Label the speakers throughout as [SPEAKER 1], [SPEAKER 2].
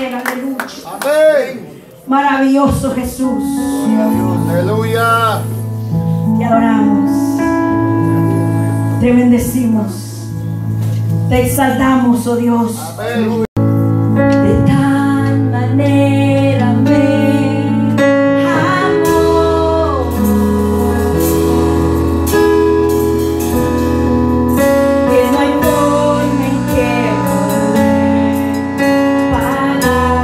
[SPEAKER 1] poder. Aleluya.
[SPEAKER 2] Amén.
[SPEAKER 1] Maravilloso Jesús.
[SPEAKER 2] Gloria a Dios. Aleluya.
[SPEAKER 1] Te adoramos. Te bendecimos. Te exaltamos, oh Dios.
[SPEAKER 2] Amén.
[SPEAKER 1] De tal manera me amó, que no hay forma en que poder pagar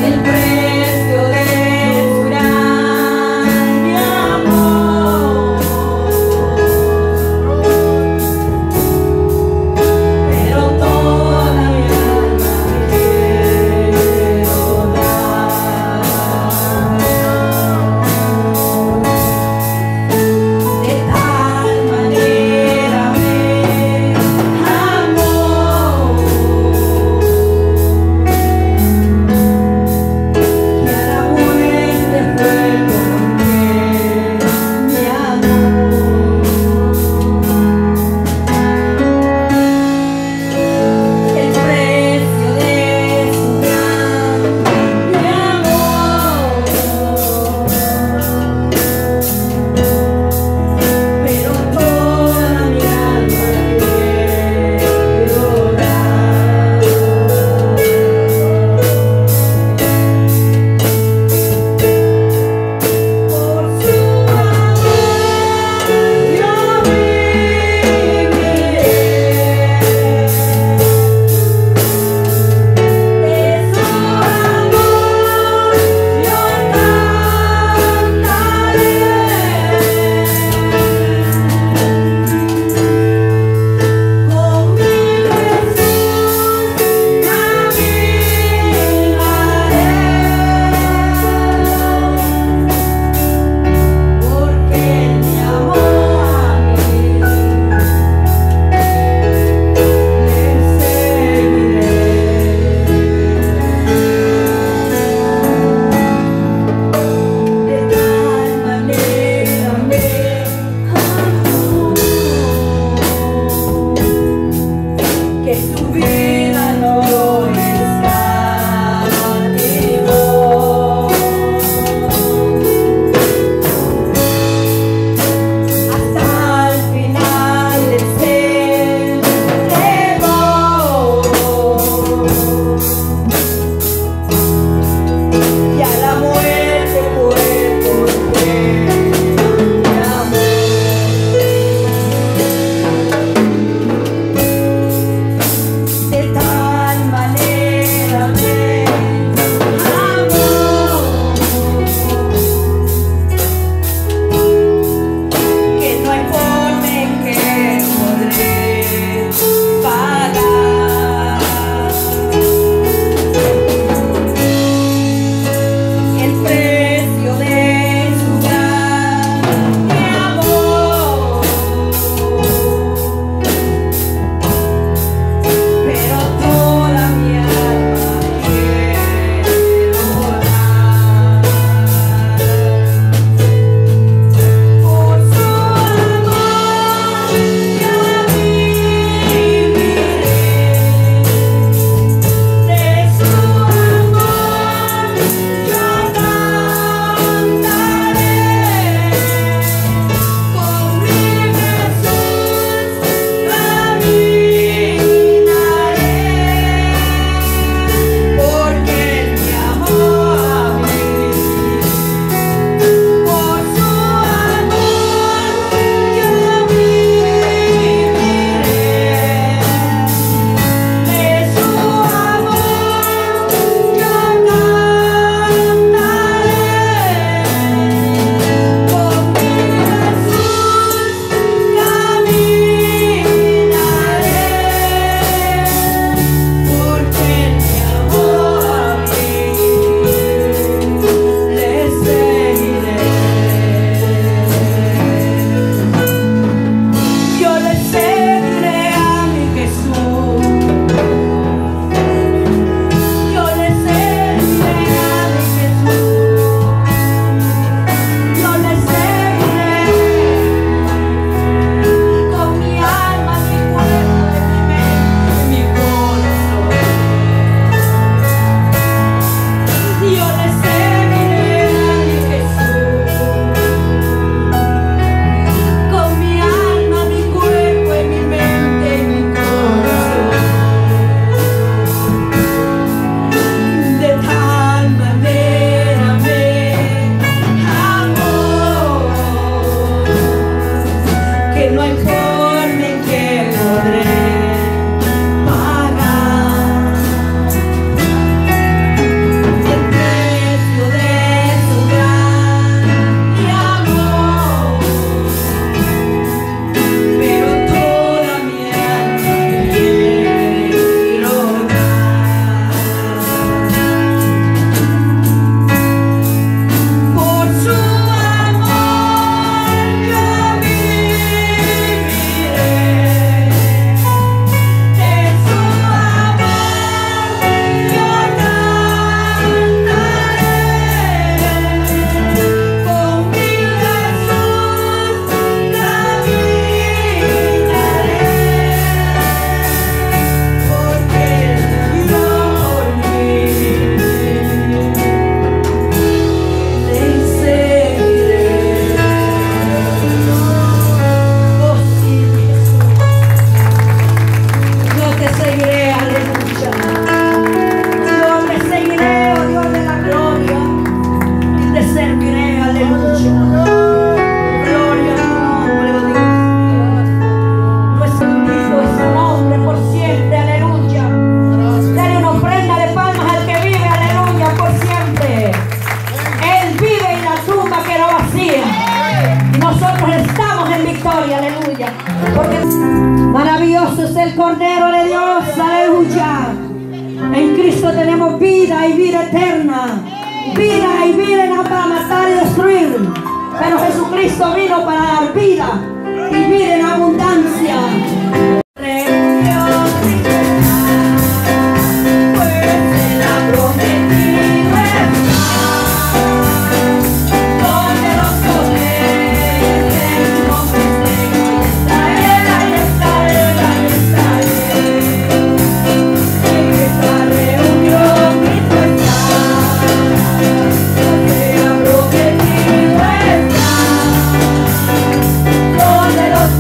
[SPEAKER 1] el precio de su grande amor. Cordero de Dios, aleluya. En Cristo tenemos vida y vida eterna. Vida y vida no para matar y destruir. Pero Jesucristo vino para dar vida y vida en abundancia.
[SPEAKER 3] Donde los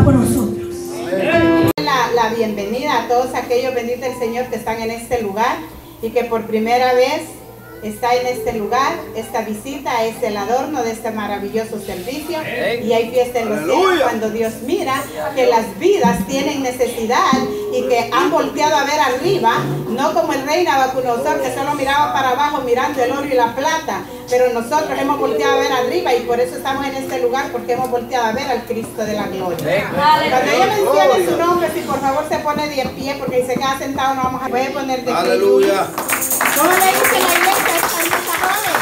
[SPEAKER 1] por nosotros.
[SPEAKER 3] La bienvenida a todos aquellos benditos del Señor que están en este lugar y que por primera vez está en este lugar. Esta visita es el adorno de este maravilloso servicio y hay fiesta en los cielos cuando Dios mira que las vidas tienen necesidad y que han volteado a ver arriba, no como el rey Nabucodonosor que solo miraba para abajo mirando el oro y la plata, pero nosotros hemos volteado a ver arriba y por eso estamos en este lugar, porque hemos volteado a ver al Cristo de la gloria. Cuando ella mencione su nombre, si por favor se pone de pie, porque si se queda sentado no vamos a poder poner de pie.
[SPEAKER 2] Aleluya.
[SPEAKER 3] ¿Cómo le dice la iglesia a esta joven?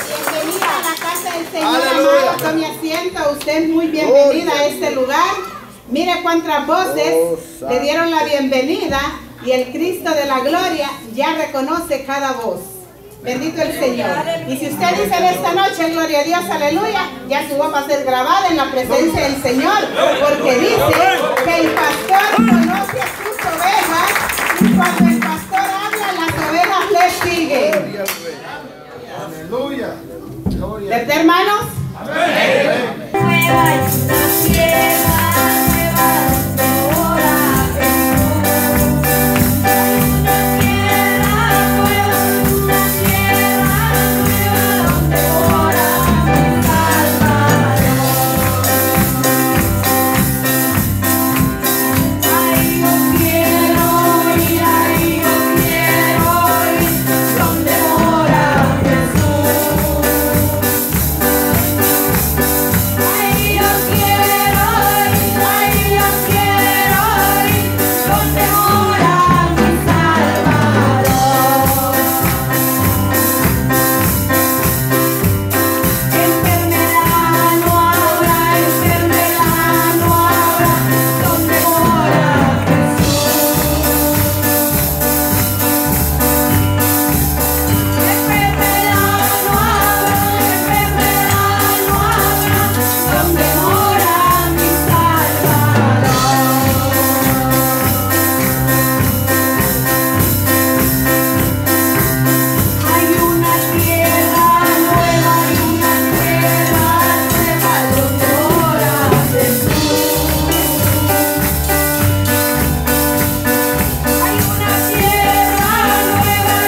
[SPEAKER 3] Bienvenida a la casa del Señor.
[SPEAKER 2] Aleluya.
[SPEAKER 3] Amado, tome asiento. Usted es muy bienvenida a este lugar. Mire cuántas voces le dieron la bienvenida y el Cristo de la gloria ya reconoce cada voz. Bendito el Señor. Y si usted dice en esta noche, gloria a Dios, aleluya, ya su voz va a ser grabada en la presencia del Señor, porque dice que el pastor conoce a sus ovejas y cuando el pastor habla, las ovejas le siguen.
[SPEAKER 2] Aleluya. Gloria.
[SPEAKER 3] ¿Verdad, hermanos?
[SPEAKER 2] Amén.
[SPEAKER 1] Nueva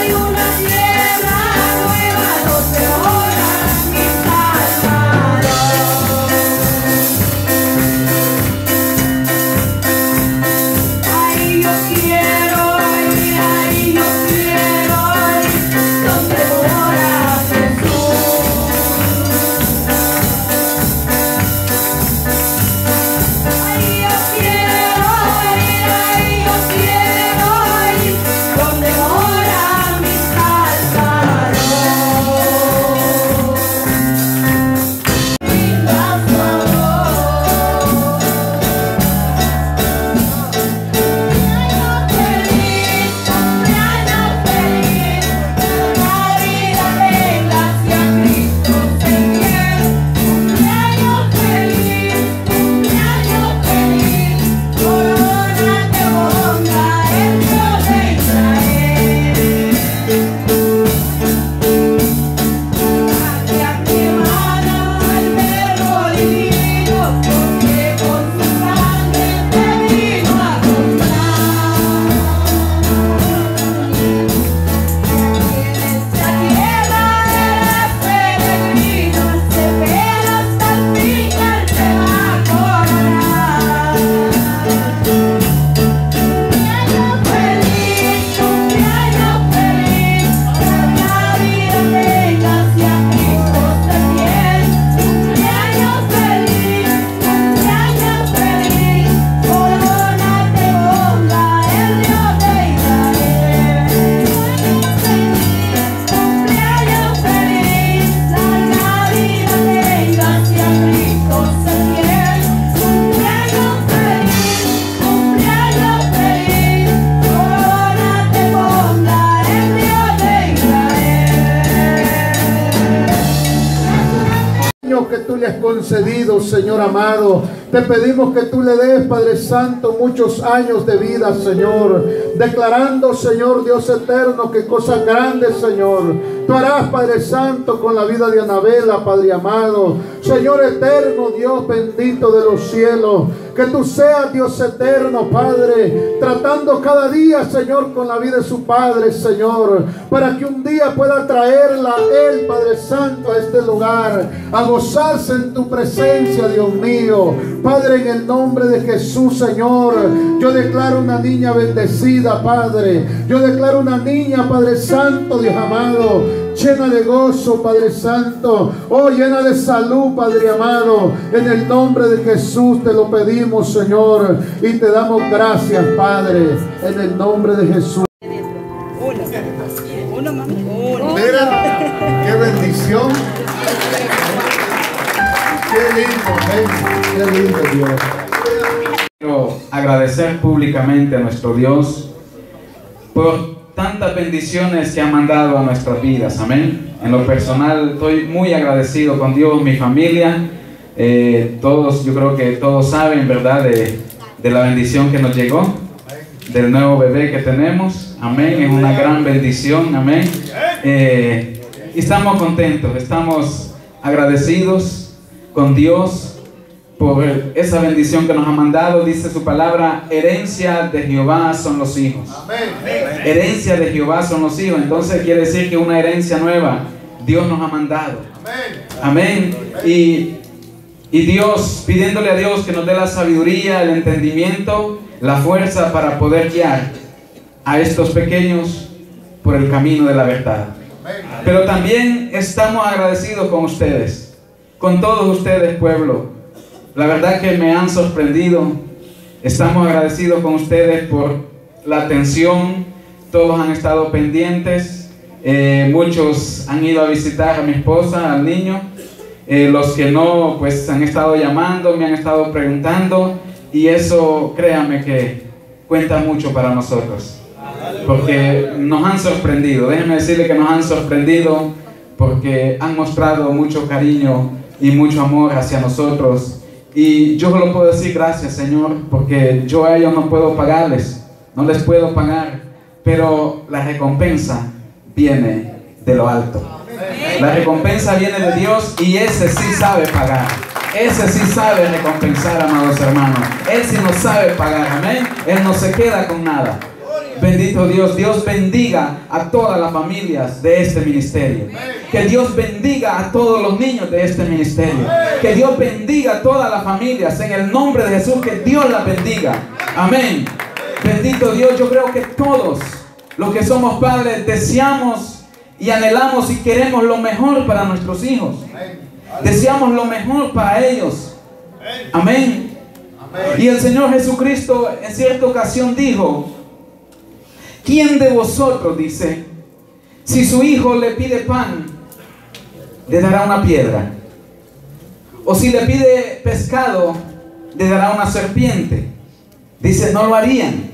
[SPEAKER 1] y una tierra nueva donde mora Jesús. Hay una tierra nueva donde mora mi Salvador. Ahí yo quiero ir, donde mora Jesús. Ahí yo quiero
[SPEAKER 2] Que tú le has concedido, Señor amado,
[SPEAKER 4] Te pedimos que tú le des, Padre Santo, muchos años de vida, Señor. Declarando, Señor Dios eterno, que cosas grandes, Señor, tú harás, Padre Santo, con la vida de Anabela, Padre amado. Señor eterno, Dios bendito de los cielos, que tú seas, Dios eterno, Padre, tratando cada día, Señor, con la vida de su Padre, Señor, para que un día pueda traerla él, Padre Santo, a este lugar, a gozarse en tu presencia, Dios mío. Padre, en el nombre de Jesús, Señor, yo declaro una niña bendecida, Padre. Yo declaro una niña, Padre Santo, Dios amado, llena de gozo, Padre Santo, oh, llena de salud, Padre amado. En el nombre de Jesús te lo pedimos, Señor, y te damos gracias, Padre, en el nombre de Jesús. Mira, qué bendición. Qué lindo, qué lindo, Dios.
[SPEAKER 5] Quiero agradecer públicamente a nuestro Dios por tantas bendiciones que ha mandado a nuestras vidas, amén. En lo personal estoy muy agradecido con Dios, mi familia, todos, yo creo que todos saben, ¿verdad?, de la bendición que nos llegó, del nuevo bebé que tenemos, amén. Es una gran bendición, amén. Y estamos contentos, estamos agradecidos con Dios por esa bendición que nos ha mandado. Dice su palabra: herencia de Jehová son los hijos. Herencia de Jehová son los hijos. Entonces quiere decir que una herencia nueva Dios nos ha mandado. Amén. Y Dios, pidiéndole a Dios que nos dé la sabiduría, el entendimiento, la fuerza para poder guiar a estos pequeños por el camino de la verdad. Pero también estamos agradecidos con ustedes, con todos ustedes, pueblo. La verdad que me han sorprendido. Estamos agradecidos con ustedes por la atención. Todos han estado pendientes. Muchos han ido a visitar a mi esposa, al niño. Los que no, pues han estado llamando, me han estado preguntando. Y eso, créanme que cuenta mucho para nosotros, porque nos han sorprendido. Déjenme decirle que nos han sorprendido, porque han mostrado mucho cariño y mucho amor hacia nosotros. Y yo lo puedo decir: gracias, Señor, porque yo a ellos no puedo pagarles, no les puedo pagar, pero la recompensa viene de lo alto. La recompensa viene de Dios, y ese sí sabe pagar. Ese sí sabe recompensar, amados hermanos. Él sí nos sabe pagar, amén. Él no se queda con nada. Bendito Dios. Dios bendiga a todas las familias de este ministerio. Que Dios bendiga a todos los niños de este ministerio. Que Dios bendiga a todas las familias. En el nombre de Jesús, que Dios las bendiga. Amén. Bendito Dios. Yo creo que todos los que somos padres deseamos y anhelamos y queremos lo mejor para nuestros hijos. Deseamos lo mejor para ellos. Amén. Y el Señor Jesucristo en cierta ocasión dijo: ¿quién de vosotros, dice, si su hijo le pide pan, le dará una piedra? O si le pide pescado, le dará una serpiente. Dice, no lo harían.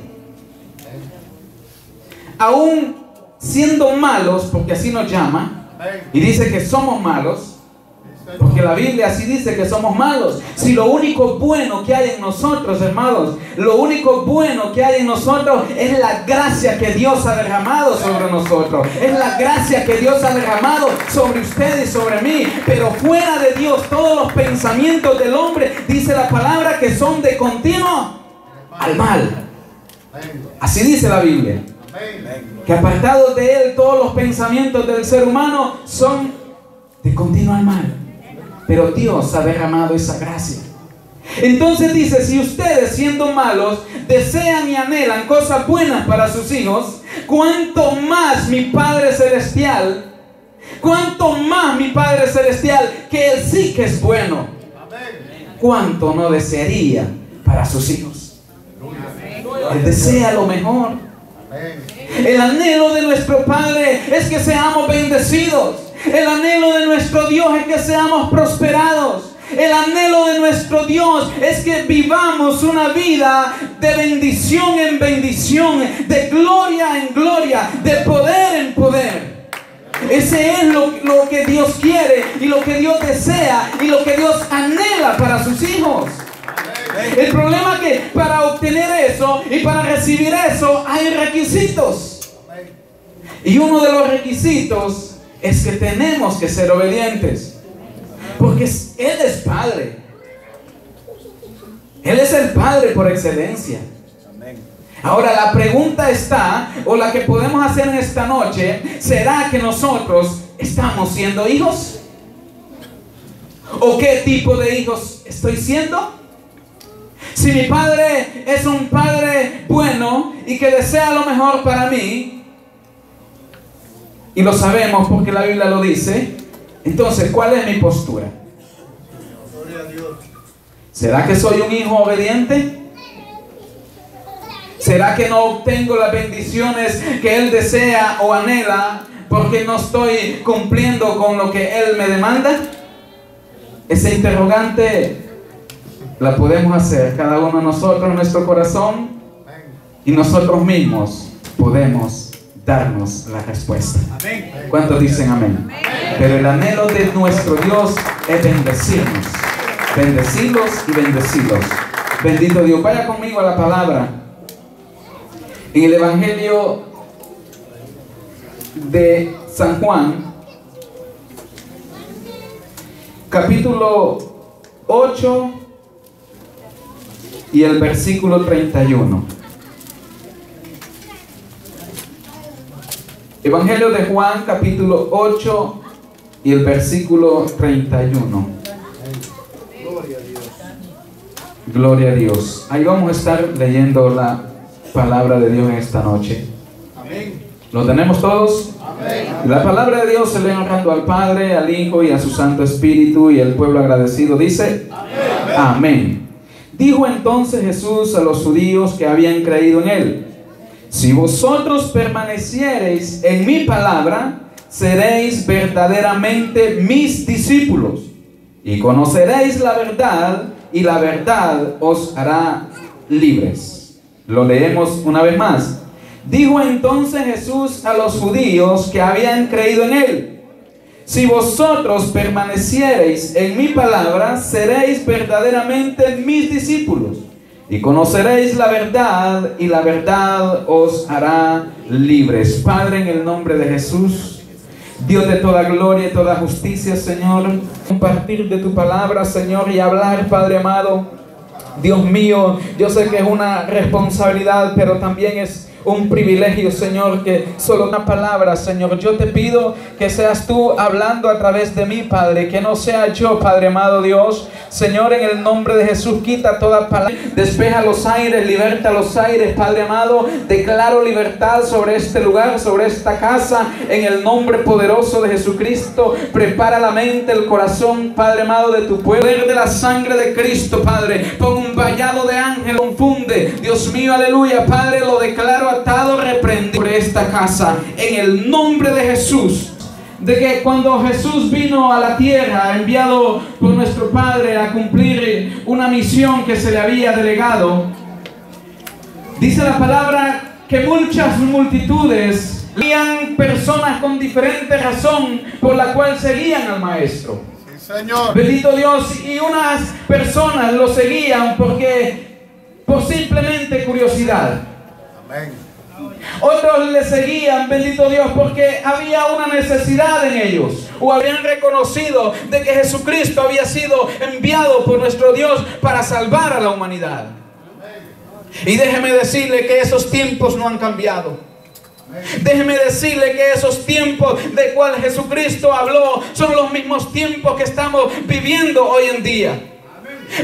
[SPEAKER 5] Aún siendo malos, porque así nos llama, y dice que somos malos, porque la Biblia así dice que somos malos. Si lo único bueno que hay en nosotros, hermanos, lo único bueno que hay en nosotros es la gracia que Dios ha derramado sobre nosotros. Es la gracia que Dios ha derramado sobre usted y sobre mí. Pero fuera de Dios, todos los pensamientos del hombre, dice la palabra, que son de continuo al mal. Así dice la Biblia. Que apartados de Él, todos los pensamientos del ser humano son de continuo al mal. Pero Dios ha derramado esa gracia. Entonces dice: si ustedes, siendo malos, desean y anhelan cosas buenas para sus hijos, cuánto más mi Padre Celestial, que Él sí que es bueno, cuánto no desearía para sus hijos. Él desea lo mejor. El anhelo de nuestro Padre es que seamos bendecidos. El anhelo de nuestro Dios es que seamos prosperados. El anhelo de nuestro Dios es que vivamos una vida de bendición en bendición, de gloria en gloria, de poder en poder. Ese es lo que Dios quiere, y lo que Dios desea, y lo que Dios anhela para sus hijos. El problema es que para obtener eso y para recibir eso hay requisitos. Y uno de los requisitos es que tenemos que ser obedientes. Porque Él es Padre. Él es el Padre por excelencia. Ahora la pregunta está, o la que podemos hacer en esta noche, ¿será que nosotros estamos siendo hijos? ¿O qué tipo de hijos estoy siendo? Si mi padre es un padre bueno y que desea lo mejor para mí, y lo sabemos porque la Biblia lo dice, entonces ¿cuál es mi postura? ¿Será que soy un hijo obediente? ¿Será que no obtengo las bendiciones que Él desea o anhela porque no estoy cumpliendo con lo que Él me demanda? Esa interrogante la podemos hacer cada uno de nosotros en nuestro corazón, y nosotros mismos podemos darnos la respuesta. ¿Cuántos dicen amén? Pero el anhelo de nuestro Dios es bendecirnos, bendecirlos y bendecirlos. Bendito Dios. Vaya conmigo a la palabra. En el Evangelio de San Juan, capítulo 8 y el versículo 31. Evangelio de Juan, capítulo 8 y el versículo 31. Gloria a Dios. Ahí vamos a estar leyendo la palabra de Dios en esta noche.
[SPEAKER 2] Amén.
[SPEAKER 5] ¿Lo tenemos todos?
[SPEAKER 2] Amén.
[SPEAKER 5] La palabra de Dios se lee honrando al Padre, al Hijo y a su Santo Espíritu, y el pueblo agradecido dice: Amén. Amén. Dijo entonces Jesús a los judíos que habían creído en Él: si vosotros permaneciereis en mi palabra, seréis verdaderamente mis discípulos, y conoceréis la verdad, y la verdad os hará libres. Lo leemos una vez más. Dijo entonces Jesús a los judíos que habían creído en Él: si vosotros permaneciereis en mi palabra, seréis verdaderamente mis discípulos, y conoceréis la verdad, y la verdad os hará libres. Padre, en el nombre de Jesús, Dios de toda gloria y toda justicia, Señor, compartir de tu palabra, Señor, y hablar, Padre amado. Dios mío, yo sé que es una responsabilidad, pero también es un privilegio, Señor, que solo una palabra, Señor. Yo te pido que seas tú hablando a través de mí, Padre, que no sea yo, Padre amado Dios. Señor, en el nombre de Jesús, quita toda palabra, despeja los aires, liberta los aires, Padre amado. Declaro libertad sobre este lugar, sobre esta casa, en el nombre poderoso de Jesucristo. Prepara la mente, el corazón, Padre amado, de tu pueblo. Poder de la sangre de Cristo, Padre. Pon un vallado de ángel, confunde, Dios mío, aleluya, Padre, lo declaro atado, reprendido por esta casa, en el nombre de Jesús. De que cuando Jesús vino a la tierra, enviado por nuestro Padre a cumplir una misión que se le había delegado, dice la palabra que muchas multitudes, habían personas con diferente razón por la cual seguían al Maestro.
[SPEAKER 2] Sí, Señor.
[SPEAKER 5] Bendito Dios. Y unas personas lo seguían por simplemente curiosidad.
[SPEAKER 2] Amén.
[SPEAKER 5] Otros le seguían, bendito Dios, porque había una necesidad en ellos, o habían reconocido de que Jesucristo había sido enviado por nuestro Dios para salvar a la humanidad. Y déjeme decirle que esos tiempos no han cambiado. Déjeme decirle que esos tiempos de cual Jesucristo habló son los mismos tiempos que estamos viviendo hoy en día.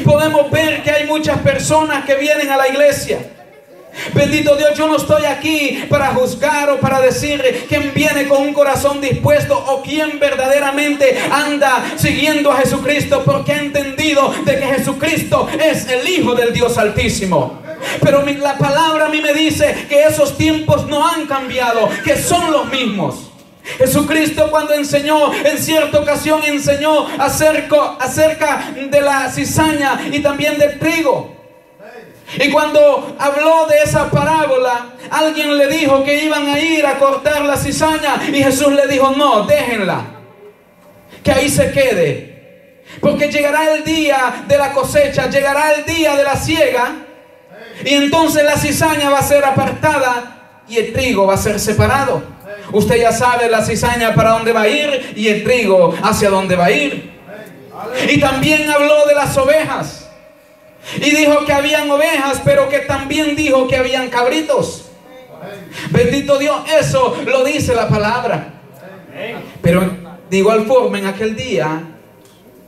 [SPEAKER 5] Podemos ver que hay muchas personas que vienen a la iglesia. Bendito Dios, yo no estoy aquí para juzgar o para decir quién viene con un corazón dispuesto o quién verdaderamente anda siguiendo a Jesucristo, porque ha entendido de que Jesucristo es el Hijo del Dios Altísimo. Pero la palabra a mí me dice que esos tiempos no han cambiado, que son los mismos. Jesucristo, cuando enseñó, en cierta ocasión enseñó acerca de la cizaña y también del trigo. Y cuando habló de esa parábola, alguien le dijo que iban a ir a cortar la cizaña, y Jesús le dijo: no, déjenla, que ahí se quede. Porque llegará el día de la cosecha, llegará el día de la siega, y entonces la cizaña va a ser apartada y el trigo va a ser separado. Usted ya sabe la cizaña para dónde va a ir y el trigo hacia dónde va a ir. Y también habló de las ovejas. Y dijo que habían ovejas, pero que también dijo que habían cabritos. Bendito Dios, eso lo dice la palabra. Pero de igual forma en aquel día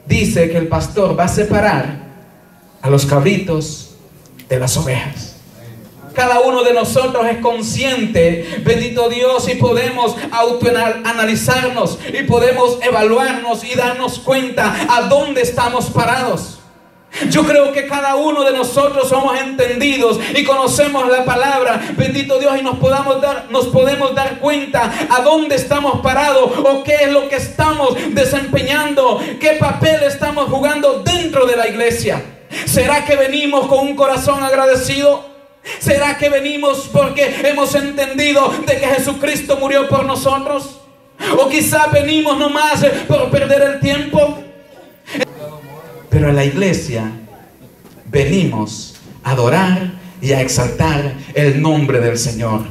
[SPEAKER 5] dice que el pastor va a separar a los cabritos de las ovejas. Cada uno de nosotros es consciente, bendito Dios, y podemos autoanalizarnos y podemos evaluarnos y darnos cuenta a dónde estamos parados. Yo creo que cada uno de nosotros somos entendidos y conocemos la palabra, bendito Dios, y nos podemos dar cuenta a dónde estamos parados o qué es lo que estamos desempeñando, qué papel estamos jugando dentro de la iglesia. ¿Será que venimos con un corazón agradecido? ¿Será que venimos porque hemos entendido de que Jesucristo murió por nosotros? ¿O quizá venimos nomás por perder el tiempo? Pero a la iglesia venimos a adorar y a exaltar el nombre del Señor.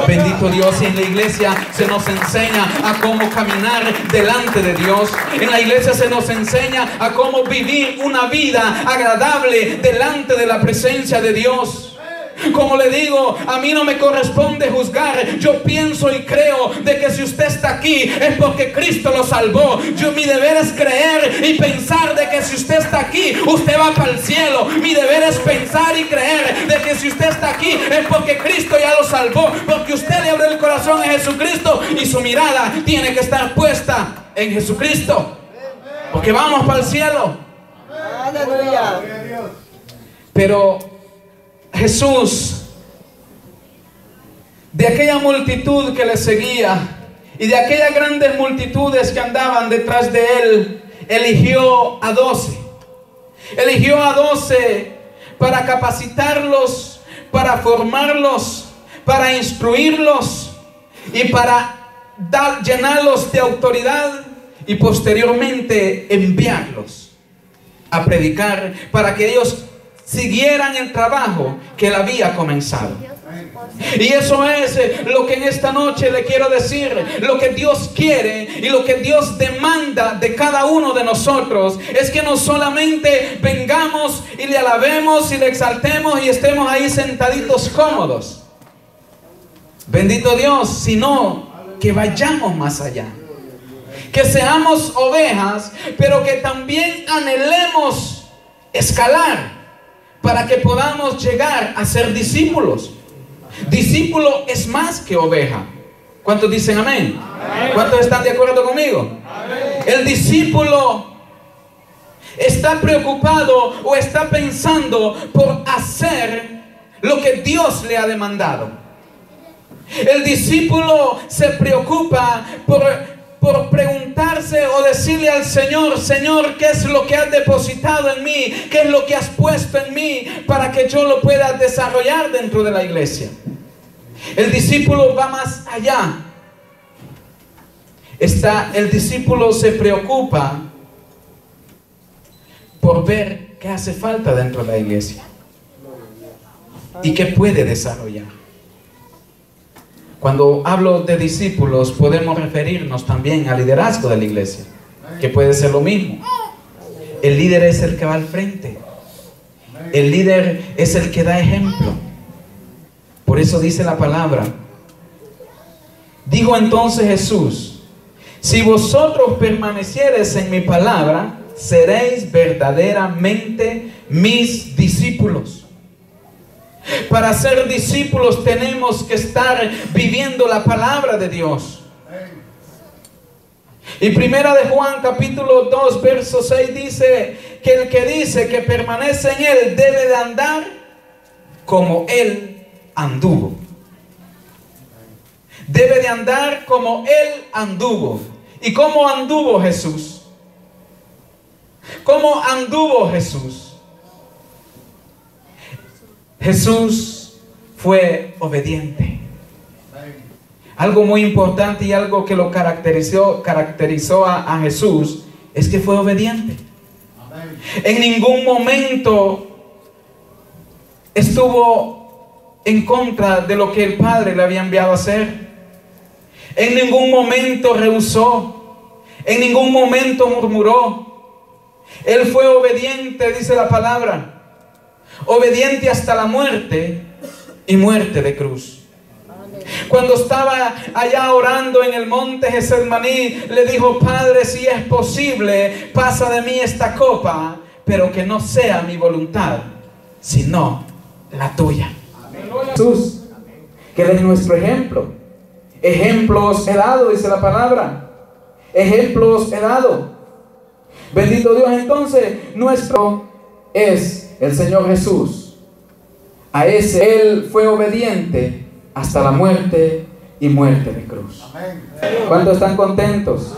[SPEAKER 5] Bendito Dios. Y en la iglesia se nos enseña a cómo caminar delante de Dios. En la iglesia se nos enseña a cómo vivir una vida agradable delante de la presencia de Dios. Como le digo, a mí no me corresponde juzgar. Yo pienso y creo de que si usted está aquí es porque Cristo lo salvó. Mi deber es creer y pensar de que si usted está aquí, usted va para el cielo. Mi deber es pensar y creer de que si usted está aquí es porque Cristo ya lo salvó, porque usted le abrió el corazón a Jesucristo y su mirada tiene que estar puesta en Jesucristo, porque vamos para el cielo.
[SPEAKER 3] Aleluya.
[SPEAKER 5] Pero Jesús, de aquella multitud que le seguía y de aquellas grandes multitudes que andaban detrás de él, eligió a 12. Eligió a 12 para capacitarlos, para formarlos, para instruirlos y para llenarlos de autoridad y posteriormente enviarlos a predicar para que ellos siguieran el trabajo que él había comenzado. Y eso es lo que en esta noche le quiero decir. Lo que Dios quiere y lo que Dios demanda de cada uno de nosotros es que no solamente vengamos y le alabemos y le exaltemos y estemos ahí sentaditos cómodos, bendito Dios, sino que vayamos más allá, que seamos ovejas, pero que también anhelemos escalar para que podamos llegar a ser discípulos. Discípulo es más que oveja. ¿Cuántos dicen amén? Amén. ¿Cuántos están de acuerdo conmigo? Amén. El discípulo está preocupado o está pensando por hacer lo que Dios le ha demandado. El discípulo se preocupa por preguntarse o decirle al Señor: Señor, ¿qué es lo que has depositado en mí? ¿Qué es lo que has puesto en mí para que yo lo pueda desarrollar dentro de la iglesia? El discípulo va más allá. El discípulo se preocupa por ver qué hace falta dentro de la iglesia y qué puede desarrollar. Cuando hablo de discípulos, podemos referirnos también al liderazgo de la iglesia, que puede ser lo mismo. El líder es el que va al frente. El líder es el que da ejemplo. Por eso dice la palabra. Dijo entonces Jesús: si vosotros permaneciereis en mi palabra, seréis verdaderamente mis discípulos. Para ser discípulos tenemos que estar viviendo la palabra de Dios. Y primera de Juan capítulo 2 verso 6 dice que el que dice que permanece en él debe de andar como él anduvo. Debe de andar como él anduvo. ¿Y cómo anduvo Jesús? ¿Cómo anduvo Jesús? Jesús fue obediente. Algo muy importante y algo que lo caracterizó a Jesús es que fue obediente. En ningún momento estuvo en contra de lo que el Padre le había enviado a hacer. En ningún momento rehusó. En ningún momento murmuró. Él fue obediente, dice la palabra. Obediente hasta la muerte y muerte de cruz. Cuando estaba allá orando en el monte Getsemaní, le dijo: Padre, si es posible, pasa de mí esta copa, pero que no sea mi voluntad, sino la tuya. Jesús, que Él es nuestro ejemplo. Ejemplos he dado, dice la palabra. Ejemplos he dado. Bendito Dios. Entonces, nuestro es el Señor Jesús. A ese Él fue obediente hasta la muerte y muerte de cruz. ¿Cuántos están contentos?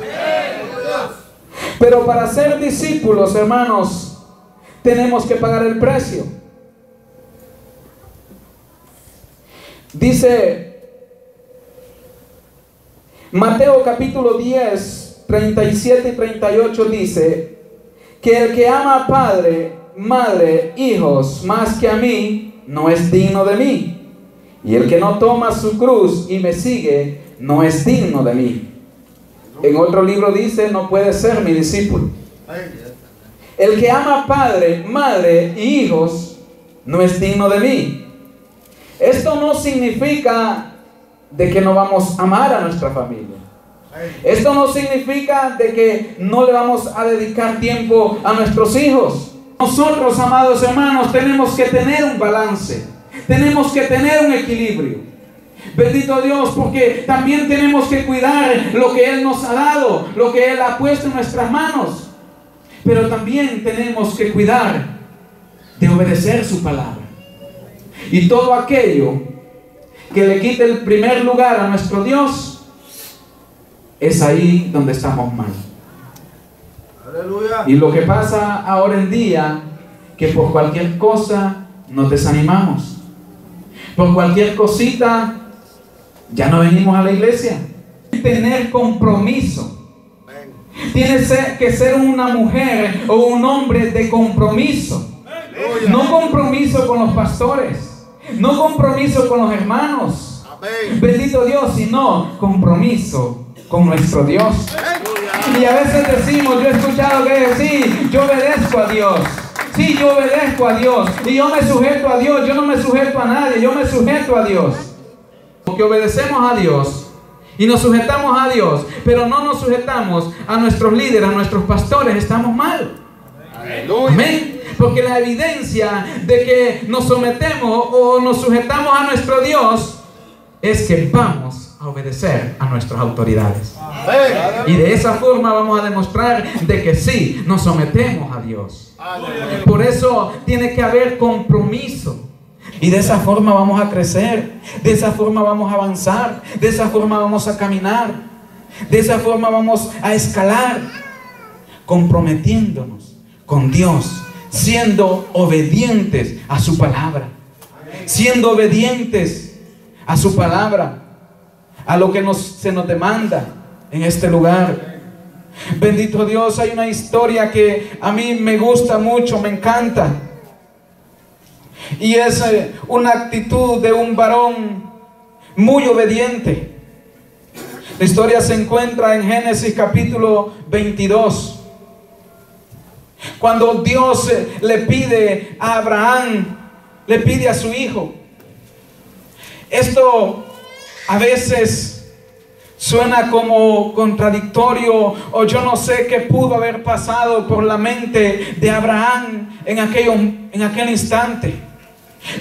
[SPEAKER 5] Pero para ser discípulos, hermanos, tenemos que pagar el precio. Dice Mateo capítulo 10, 37 y 38, dice que el que ama a padre, madre, hijos más que a mí, no es digno de mí. Y el que no toma su cruz y me sigue, no es digno de mí. En otro libro dice: no puede ser mi discípulo. El que ama padre, madre y hijos, no es digno de mí. Esto no significa de que no vamos a amar a nuestra familia. Esto no significa de que no le vamos a dedicar tiempo a nuestros hijos. Nosotros, amados hermanos, tenemos que tener un balance. Tenemos que tener un equilibrio. Bendito Dios, porque también tenemos que cuidar lo que Él nos ha dado, lo que Él ha puesto en nuestras manos. Pero también tenemos que cuidar de obedecer su palabra. Y todo aquello que le quite el primer lugar a nuestro Dios, es ahí donde estamos mal.
[SPEAKER 2] Aleluya.
[SPEAKER 5] Y lo que pasa ahora en día, que por cualquier cosa nos desanimamos. Por cualquier cosita ya no venimos a la iglesia. Tener compromiso. Tienes que ser una mujer o un hombre de compromiso. No compromiso con los pastores, no compromiso con los hermanos, bendito Dios, sino compromiso con nuestro Dios. Y a veces decimos, yo he escuchado que sí, yo obedezco a Dios. Sí, yo obedezco a Dios y yo me sujeto a Dios. Yo no me sujeto a nadie, yo me sujeto a Dios. Porque obedecemos a Dios y nos sujetamos a Dios, pero no nos sujetamos a nuestros líderes, a nuestros pastores, estamos mal. Amén. Porque la evidencia de que nos sometemos o nos sujetamos a nuestro Dios es que vamos a obedecer a nuestras autoridades. Y de esa forma vamos a demostrar de que sí, nos sometemos a Dios. Por eso tiene que haber compromiso. Y de esa forma vamos a crecer, de esa forma vamos a avanzar, de esa forma vamos a caminar, de esa forma vamos a escalar, comprometiéndonos con Dios, siendo obedientes a su palabra, siendo obedientes a su palabra, a lo que se nos demanda en este lugar. Bendito Dios, hay una historia que a mí me gusta mucho, me encanta. Y es una actitud de un varón muy obediente. La historia se encuentra en Génesis capítulo 22. Cuando Dios le pide a Abraham, le pide a su hijo. Esto a veces suena como contradictorio, o yo no sé qué pudo haber pasado por la mente de Abraham en aquel instante.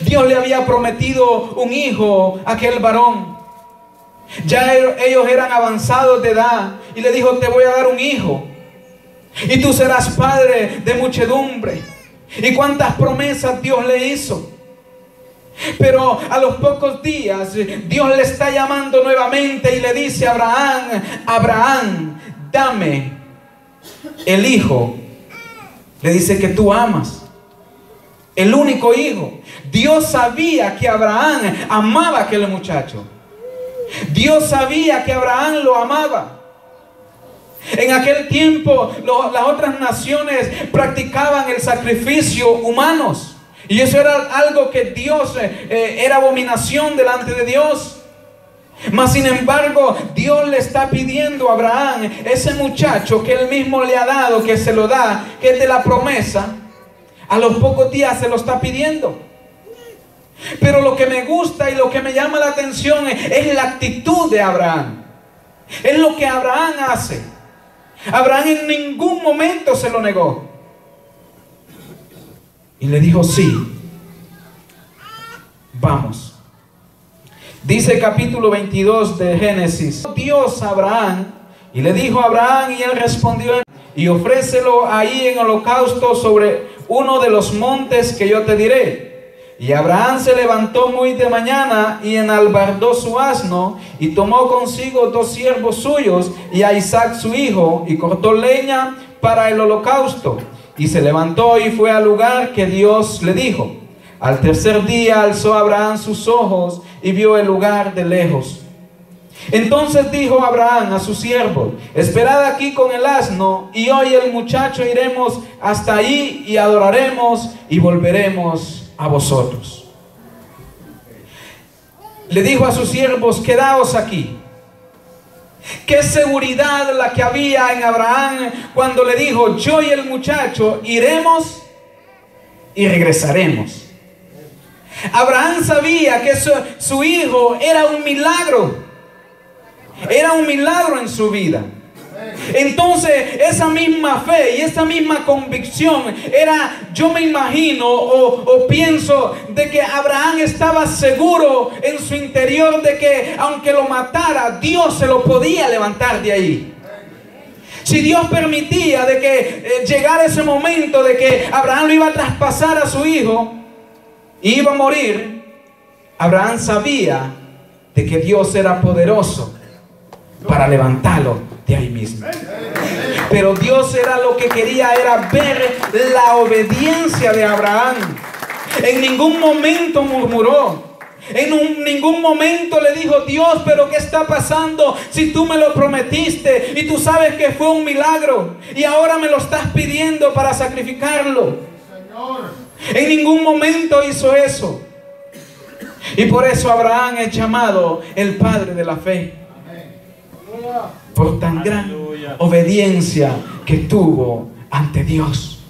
[SPEAKER 5] Dios le había prometido un hijo a aquel varón. Ya ellos eran avanzados de edad y le dijo: te voy a dar un hijo y tú serás padre de muchedumbre. Y cuántas promesas Dios le hizo. Pero a los pocos días Dios le está llamando nuevamente y le dice a Abraham: Abraham, dame el hijo. Le dice que tú amas, el único hijo. Dios sabía que Abraham amaba a aquel muchacho. Dios sabía que Abraham lo amaba. En aquel tiempo las otras naciones practicaban el sacrificio humanos. Y eso era algo que Dios, era abominación delante de Dios. Mas sin embargo, Dios le está pidiendo a Abraham, ese muchacho que él mismo le ha dado, que se lo da, que es de la promesa, a los pocos días se lo está pidiendo. Pero lo que me gusta y lo que me llama la atención es la actitud de Abraham. Es lo que Abraham hace. Abraham en ningún momento se lo negó. Y le dijo, sí, vamos. Dice el capítulo 22 de Génesis. Dios a Abraham y le dijo a Abraham, y él respondió, y ofrécelo ahí en holocausto sobre uno de los montes que yo te diré. Y Abraham se levantó muy de mañana y enalbardó su asno y tomó consigo 2 siervos suyos y a Isaac su hijo, y cortó leña para el holocausto. Y se levantó y fue al lugar que Dios le dijo. Al tercer día alzó Abraham sus ojos y vio el lugar de lejos. Entonces dijo Abraham a su siervo, esperad aquí con el asno, y hoy el muchacho iremos hasta ahí y adoraremos y volveremos a vosotros. Le dijo a sus siervos, quedaos aquí. Qué seguridad la que había en Abraham cuando le dijo, yo y el muchacho iremos y regresaremos. Abraham sabía que su hijo era un milagro. Era un milagro en su vida. Entonces esa misma fe y esa misma convicción era, yo me imagino o pienso de que Abraham estaba seguro en su interior de que aunque lo matara, Dios se lo podía levantar de ahí. Si Dios permitía de que llegara ese momento de que Abraham lo iba a traspasar a su hijo y iba a morir, Abraham sabía de que Dios era poderoso para levantarlo de ahí mismo. Pero Dios era lo que quería, era ver la obediencia de Abraham. En ningún momento murmuró. En ningún momento le dijo, Dios, pero ¿qué está pasando? Si tú me lo prometiste y tú sabes que fue un milagro y ahora me lo estás pidiendo para sacrificarlo. En ningún momento hizo eso. Y por eso Abraham es llamado el padre de la fe. Por tan gran obediencia que tuvo ante Dios.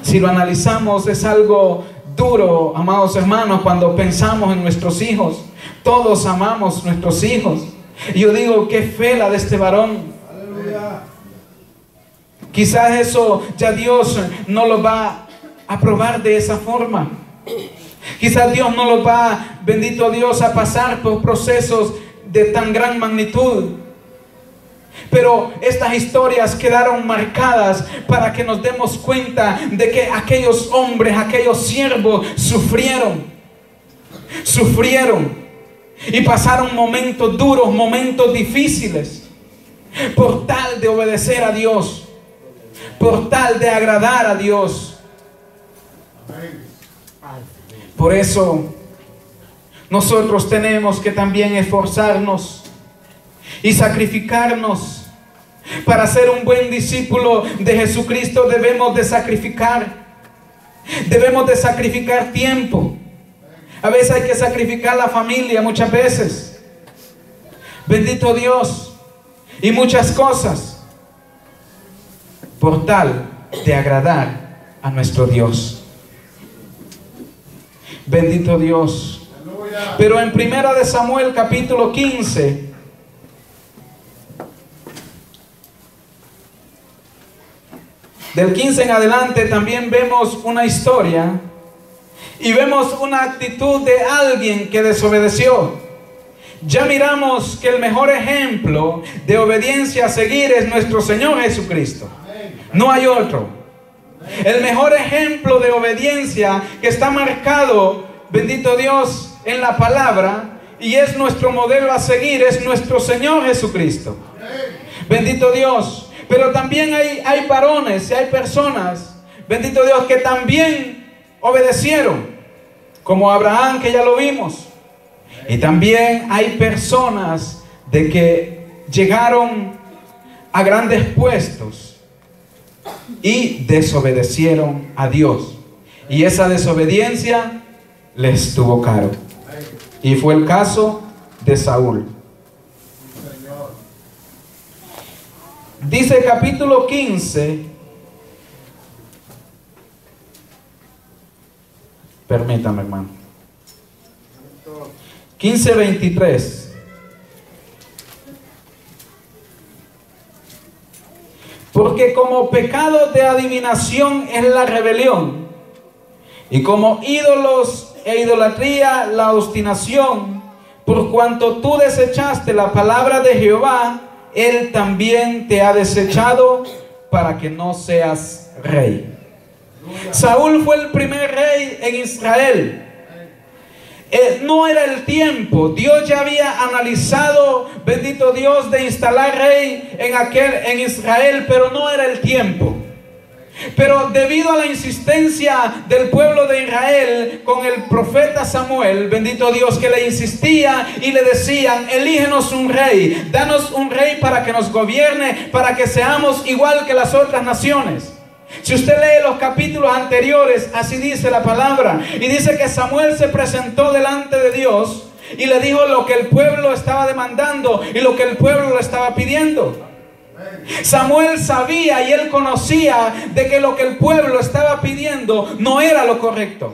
[SPEAKER 5] Si lo analizamos, es algo duro, amados hermanos, cuando pensamos en nuestros hijos. Todos amamos nuestros hijos. Y yo digo, qué fe la de este varón. Quizás eso ya Dios no lo va a probar de esa forma. Quizás Dios no lo va, bendito Dios, a pasar por procesos de tan gran magnitud. Pero estas historias quedaron marcadas para que nos demos cuenta de que aquellos hombres, aquellos siervos sufrieron y pasaron momentos duros, momentos difíciles, por tal de obedecer a Dios, por tal de agradar a Dios. Por eso nosotros tenemos que también esforzarnos y sacrificarnos. Para ser un buen discípulo de Jesucristo debemos de sacrificar. Debemos de sacrificar tiempo. A veces hay que sacrificar la familia, muchas veces. Bendito Dios. Y muchas cosas. Por tal de agradar a nuestro Dios. Bendito Dios. Pero en 1 de Samuel capítulo 15, del 15 en adelante, también vemos una historia y vemos una actitud de alguien que desobedeció. Ya miramos que el mejor ejemplo de obediencia a seguir es nuestro Señor Jesucristo. No hay otro. El mejor ejemplo de obediencia que está marcado, bendito Dios, en la palabra, y es nuestro modelo a seguir, es nuestro Señor Jesucristo. Bendito Dios. Pero también hay varones y hay personas, bendito Dios, que también obedecieron, como Abraham, que ya lo vimos. Y también hay personas de que llegaron a grandes puestos y desobedecieron a Dios. Y esa desobediencia les estuvo caro. Y fue el caso de Saúl. Dice capítulo 15. Permítame, hermano. 15:23. Porque como pecado de adivinación es la rebelión, y como ídolos e idolatría la obstinación, por cuanto tú desechaste la palabra de Jehová, Él también te ha desechado para que no seas rey. Saúl fue el primer rey en Israel. No era el tiempo. Dios ya había analizado, bendito Dios, de instalar rey en Israel, pero no era el tiempo. Pero debido a la insistencia del pueblo de Israel con el profeta Samuel, bendito Dios, que le insistía y le decían: elígenos un rey, danos un rey para que nos gobierne, para que seamos igual que las otras naciones. Si usted lee los capítulos anteriores, así dice la palabra, y dice que Samuel se presentó delante de Dios y le dijo lo que el pueblo estaba demandando y lo que el pueblo le estaba pidiendo. Samuel sabía y él conocía de que lo que el pueblo estaba pidiendo no era lo correcto.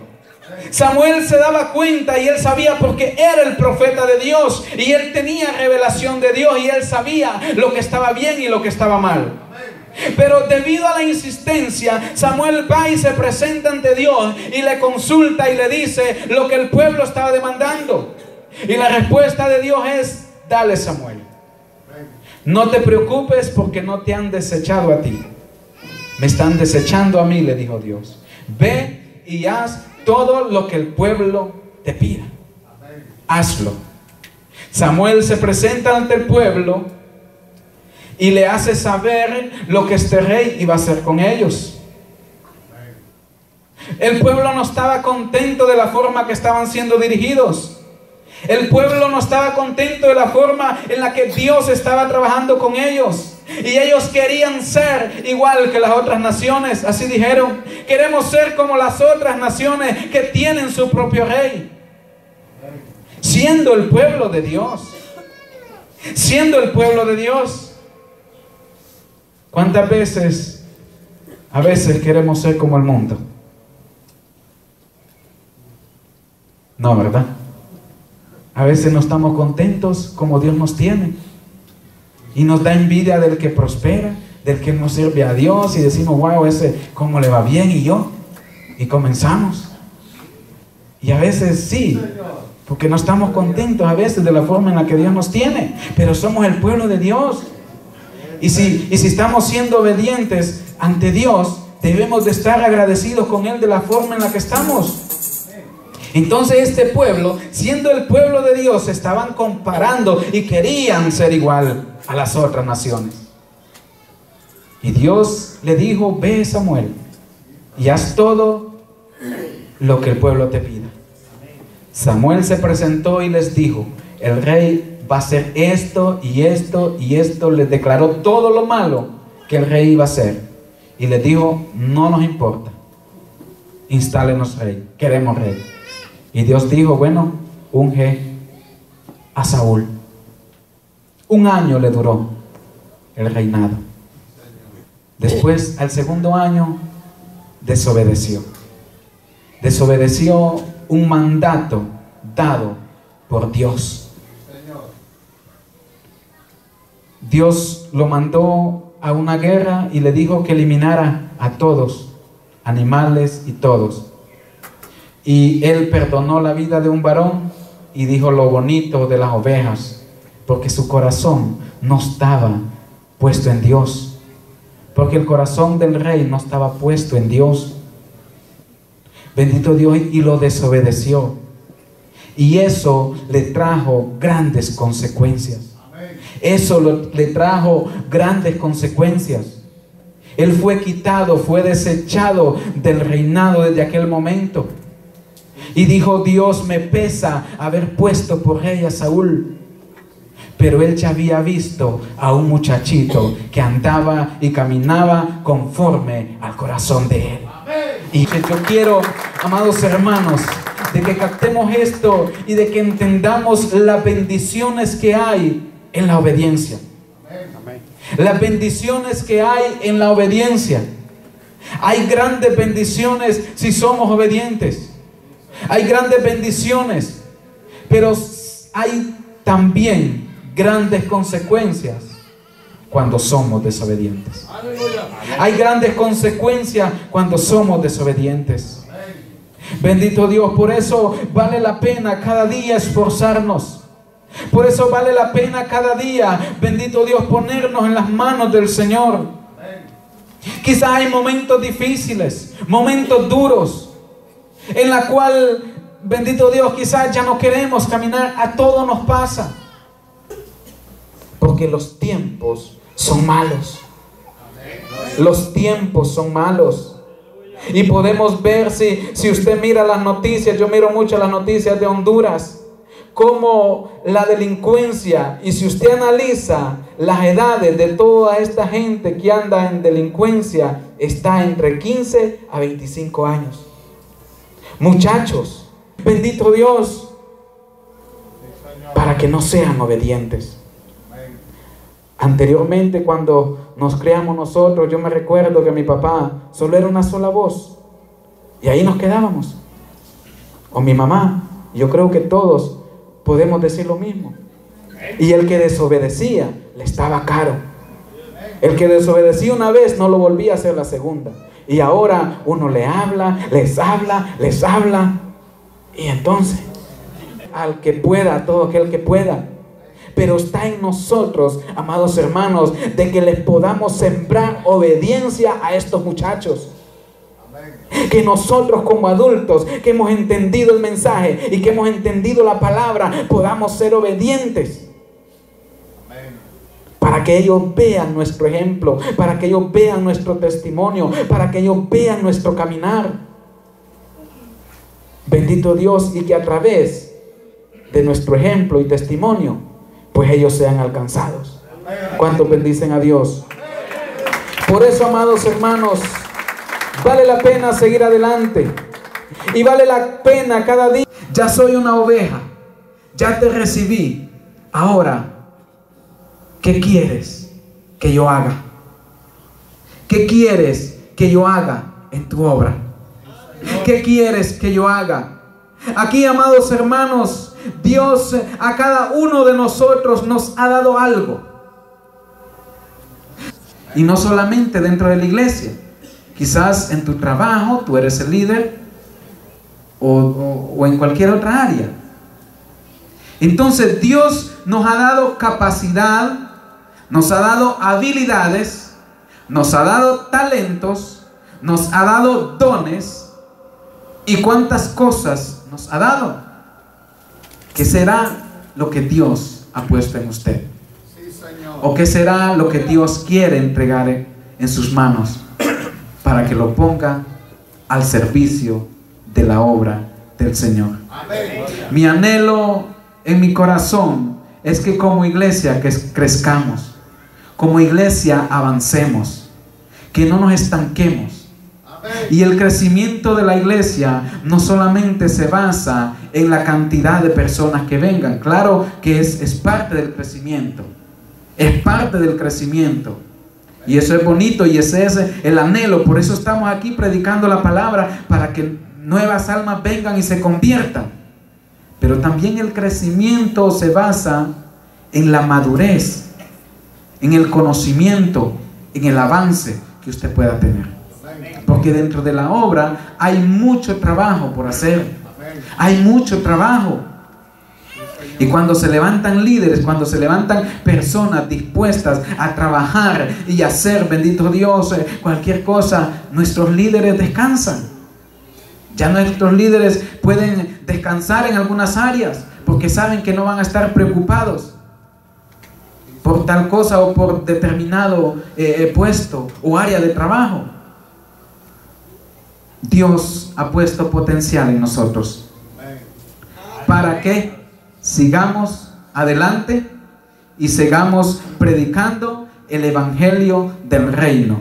[SPEAKER 5] Samuel se daba cuenta y él sabía, porque era el profeta de Dios y él tenía revelación de Dios y él sabía lo que estaba bien y lo que estaba mal. Pero debido a la insistencia, Samuel va y se presenta ante Dios y le consulta y le dice lo que el pueblo estaba demandando. Y la respuesta de Dios es: dale, Samuel, no te preocupes porque no te han desechado a ti, me están desechando a mí, le dijo Dios. Ve y haz todo lo que el pueblo te pida, hazlo. Samuel se presenta ante el pueblo y le hace saber lo que este rey iba a hacer con ellos. El pueblo no estaba contento de la forma que estaban siendo dirigidos. El pueblo no estaba contento de la forma en la que Dios estaba trabajando con ellos. Y ellos querían ser igual que las otras naciones. Así dijeron: queremos ser como las otras naciones que tienen su propio rey. Siendo el pueblo de Dios. Siendo el pueblo de Dios. ¿Cuántas veces, a veces queremos ser como el mundo? No, ¿verdad? A veces no estamos contentos como Dios nos tiene. Y nos da envidia del que prospera, del que no sirve a Dios. Y decimos: wow, ese cómo le va bien, y yo. Y comenzamos. Y a veces sí, porque no estamos contentos a veces de la forma en la que Dios nos tiene. Pero somos el pueblo de Dios. Y si estamos siendo obedientes ante Dios, debemos de estar agradecidos con Él de la forma en la que estamos. Entonces este pueblo, siendo el pueblo de Dios, se estaban comparando y querían ser igual a las otras naciones. Y Dios le dijo: ve, Samuel, y haz todo lo que el pueblo te pida. Samuel se presentó y les dijo: el rey va a hacer esto y esto y esto. Les declaró todo lo malo que el rey iba a hacer. Y les dijo: no nos importa, instálenos rey, queremos rey. Y Dios dijo: bueno, unge a Saúl. 1 año le duró el reinado. Después, al 2.º año, desobedeció. Desobedeció un mandato dado por Dios. Dios lo mandó a una guerra y le dijo que eliminara a todos, animales y todos. Y él perdonó la vida de un varón y dijo lo bonito de las ovejas, porque su corazón no estaba puesto en Dios, porque el corazón del rey no estaba puesto en Dios. Bendito Dios, y lo desobedeció. Y eso le trajo grandes consecuencias. Eso le trajo grandes consecuencias. Él fue quitado, fue desechado del reinado desde aquel momento. Y dijo: Dios, me pesa haber puesto por rey a Saúl. pero él ya había visto a un muchachito que andaba y caminaba conforme al corazón de él. Y yo quiero, amados hermanos, de que captemos esto y de que entendamos las bendiciones que hay en la obediencia. Las bendiciones que hay en la obediencia. Hay grandes bendiciones si somos obedientes. Hay grandes bendiciones, pero hay también grandes consecuencias cuando somos desobedientes. Hay grandes consecuencias cuando somos desobedientes. Bendito Dios, por eso vale la pena cada día esforzarnos. Por eso vale la pena cada día, bendito Dios, ponernos en las manos del Señor. Quizás hay momentos difíciles, momentos duros, en la cual, bendito Dios, quizás ya no queremos caminar. A todo nos pasa, porque los tiempos son malos. Los tiempos son malos. Y podemos ver, si usted mira las noticias, yo miro mucho las noticias de Honduras, como la delincuencia, y si usted analiza las edades de toda esta gente que anda en delincuencia, está entre 15 a 25 años. Muchachos, bendito Dios, para que no sean obedientes. Anteriormente, cuando nos criamos nosotros, yo me recuerdo que mi papá solo era una sola voz, y ahí nos quedábamos. O mi mamá, yo creo que todos podemos decir lo mismo. Y el que desobedecía le estaba caro. El que desobedecía una vez no lo volvía a hacer la segunda. Y ahora uno le habla, les habla. Y entonces, al que pueda, a todo aquel que pueda. Pero está en nosotros, amados hermanos, de que les podamos sembrar obediencia a estos muchachos. Que nosotros como adultos, que hemos entendido el mensaje y que hemos entendido la palabra, podamos ser obedientes. Para que ellos vean nuestro ejemplo, para que ellos vean nuestro testimonio, para que ellos vean nuestro caminar. Bendito Dios, y que a través de nuestro ejemplo y testimonio, pues ellos sean alcanzados. ¿Cuántos bendicen a Dios? Por eso, amados hermanos, vale la pena seguir adelante. Y vale la pena cada día. Ya soy una oveja. Ya te recibí. Ahora, ¿qué quieres que yo haga? ¿Qué quieres que yo haga en tu obra? ¿Qué quieres que yo haga? Aquí, amados hermanos, Dios a cada uno de nosotros nos ha dado algo. Y no solamente dentro de la iglesia. Quizás en tu trabajo tú eres el líder, o en cualquier otra área. Entonces Dios nos ha dado capacidad, nos ha dado habilidades, nos ha dado talentos, nos ha dado dones. ¿Y cuántas cosas nos ha dado? ¿Qué será lo que Dios ha puesto en usted?
[SPEAKER 2] Sí, Señor.
[SPEAKER 5] ¿O qué será lo que Dios quiere entregar en sus manos para que lo ponga al servicio de la obra del Señor?
[SPEAKER 2] Amén.
[SPEAKER 5] Mi anhelo en mi corazón es que como iglesia crezcamos, como iglesia avancemos, que no nos estanquemos. Y el crecimiento de la iglesia no solamente se basa en la cantidad de personas que vengan. Claro que es parte del crecimiento. Es parte del crecimiento. Y eso es bonito y ese es el anhelo. Por eso estamos aquí predicando la palabra, para que nuevas almas vengan y se conviertan. Pero también el crecimiento se basa en la madurez, en el conocimiento, en el avance que usted pueda tener. Porque dentro de la obra hay mucho trabajo por hacer. Hay mucho trabajo. Y cuando se levantan líderes, cuando se levantan personas dispuestas a trabajar y hacer, bendito Dios, cualquier cosa, nuestros líderes descansan. Ya nuestros líderes pueden descansar en algunas áreas, porque saben que no van a estar preocupados por tal cosa o por determinado puesto o área de trabajo. Dios ha puesto potencial en nosotros para que sigamos adelante y sigamos predicando el evangelio del reino,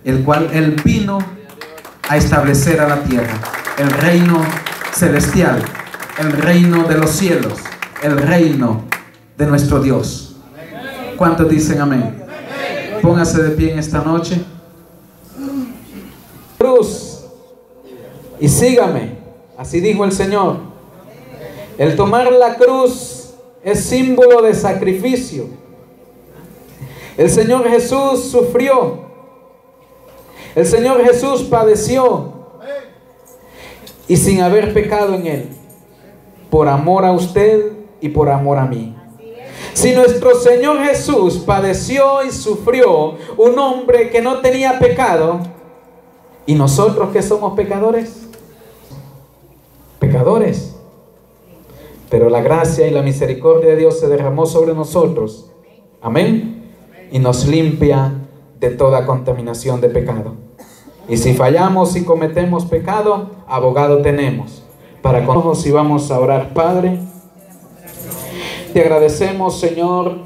[SPEAKER 5] el cual Él vino a establecer a la tierra, el reino celestial, el reino de los cielos, el reino de nuestro Dios. ¿Cuántos dicen amén? Póngase de pie en esta noche. Cruz y sígame, así dijo el Señor. El tomar la cruz es símbolo de sacrificio. El Señor Jesús sufrió. El Señor Jesús padeció. Y sin haber pecado en Él, por amor a usted y por amor a mí. Si nuestro Señor Jesús padeció y sufrió, un hombre que no tenía pecado, ¿y nosotros que somos pecadores? Pecadores. Pero la gracia y la misericordia de Dios se derramó sobre nosotros. Amén. Y nos limpia de toda contaminación de pecado. Y si fallamos y cometemos pecado, abogado tenemos. Para con nosotros, y vamos a orar. Padre, te agradecemos, Señor.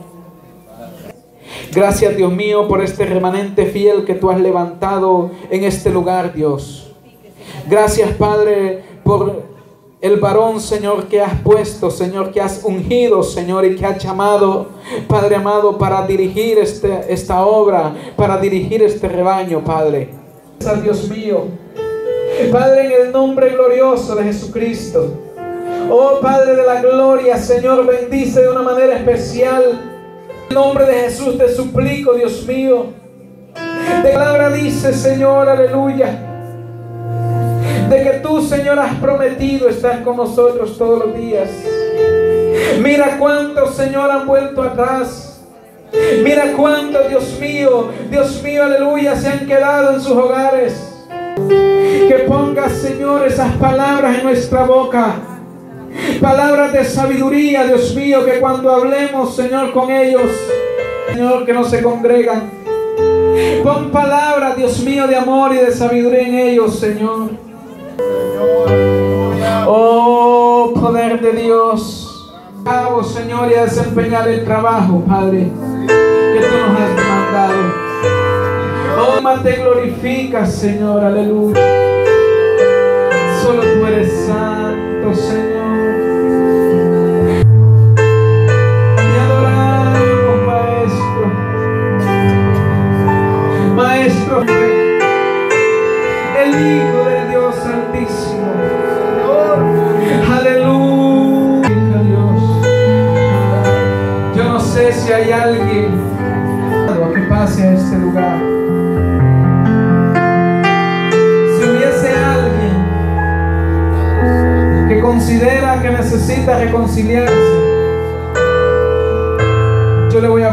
[SPEAKER 5] Gracias, Dios mío, por este remanente fiel que tú has levantado en este lugar, Dios. Gracias, Padre, por el varón, Señor, que has puesto, Señor, que has ungido, Señor, y que has llamado, Padre amado, para dirigir esta obra, para dirigir este rebaño, Padre. Dios mío, Padre, en el nombre glorioso de Jesucristo. Oh Padre de la gloria, Señor, bendice de una manera especial. En el nombre de Jesús te suplico, Dios mío. De palabra dice, Señor, aleluya, de que tú, Señor, has prometido estar con nosotros todos los días. Mira cuántos, Señor, han vuelto atrás. Mira cuántos, Dios mío, aleluya, se han quedado en sus hogares. Que pongas, Señor, esas palabras en nuestra boca. Palabras de sabiduría, Dios mío, que cuando hablemos, Señor, con ellos, Señor, que no se congregan. Pon palabras, Dios mío, de amor y de sabiduría en ellos, Señor. Oh, poder de Dios. Vamos, Señor, y a desempeñar el trabajo, Padre, que tú nos has demandado. Oh, te glorificas, Señor, aleluya. Solo tú eres santo, Señor. Te adoramos, Maestro. Maestro, el Hijo del Dios Santísimo. Aleluya, Dios. Yo no sé si hay alguien que pase a este lugar. Si hubiese alguien que considera que necesita reconciliarse, yo le voy a